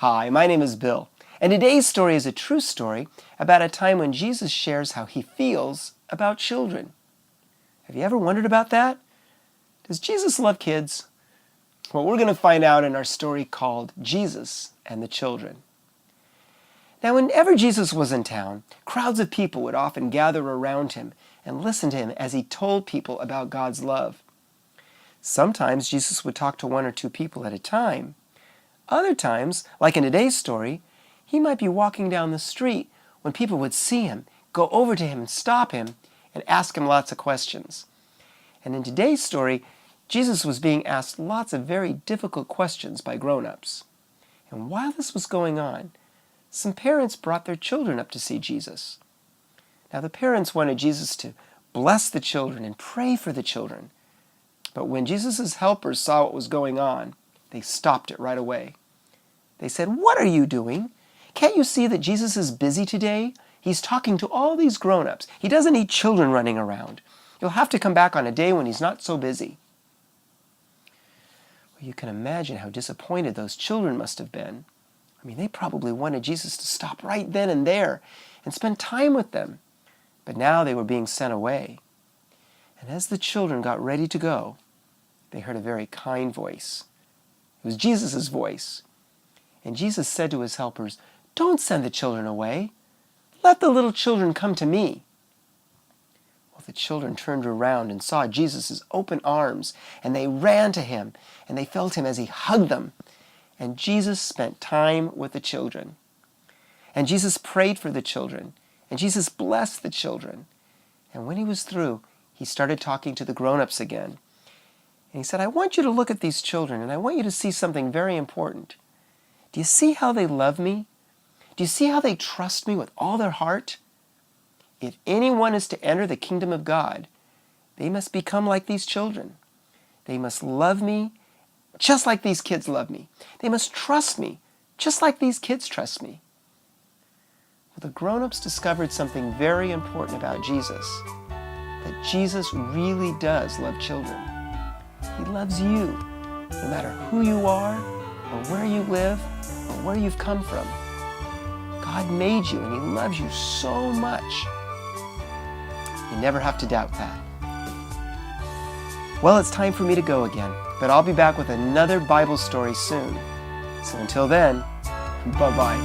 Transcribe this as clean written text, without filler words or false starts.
Hi, my name is Bill, and today's story is a true story about a time when Jesus shares how he feels about children. Have you ever wondered about that? Does Jesus love kids? Well, we're going to find out in our story called Jesus and the Children. Now, whenever Jesus was in town, crowds of people would often gather around him and listen to him as he told people about God's love. Sometimes Jesus would talk to one or two people at a time. Other times, like in today's story, he might be walking down the street when people would see him, go over to him and stop him and ask him lots of questions. And in today's story, Jesus was being asked lots of very difficult questions by grown-ups. And while this was going on, some parents brought their children up to see Jesus. Now the parents wanted Jesus to bless the children and pray for the children. But when Jesus' helpers saw what was going on, they stopped it right away. They said, "What are you doing? Can't you see that Jesus is busy today? He's talking to all these grown-ups. He doesn't need children running around. You'll have to come back on a day when he's not so busy." Well, you can imagine how disappointed those children must have been. I mean, they probably wanted Jesus to stop right then and there and spend time with them. But now they were being sent away. And as the children got ready to go, they heard a very kind voice. It was Jesus' voice. And Jesus said to his helpers, "Don't send the children away. Let the little children come to me." Well, the children turned around and saw Jesus' open arms, and they ran to him, and they felt him as he hugged them. And Jesus spent time with the children. And Jesus prayed for the children, and Jesus blessed the children. And when he was through, he started talking to the grown-ups again. And he said, "I want you to look at these children, and I want you to see something very important. Do you see how they love me? Do you see how they trust me with all their heart? If anyone is to enter the kingdom of God, they must become like these children. They must love me just like these kids love me. They must trust me just like these kids trust me." Well, the grown-ups discovered something very important about Jesus, that Jesus really does love children. He loves you, no matter who you are, or where you live, or where you've come from. God made you, and he loves you so much. You never have to doubt that. Well, it's time for me to go again, but I'll be back with another Bible story soon. So until then, bye-bye.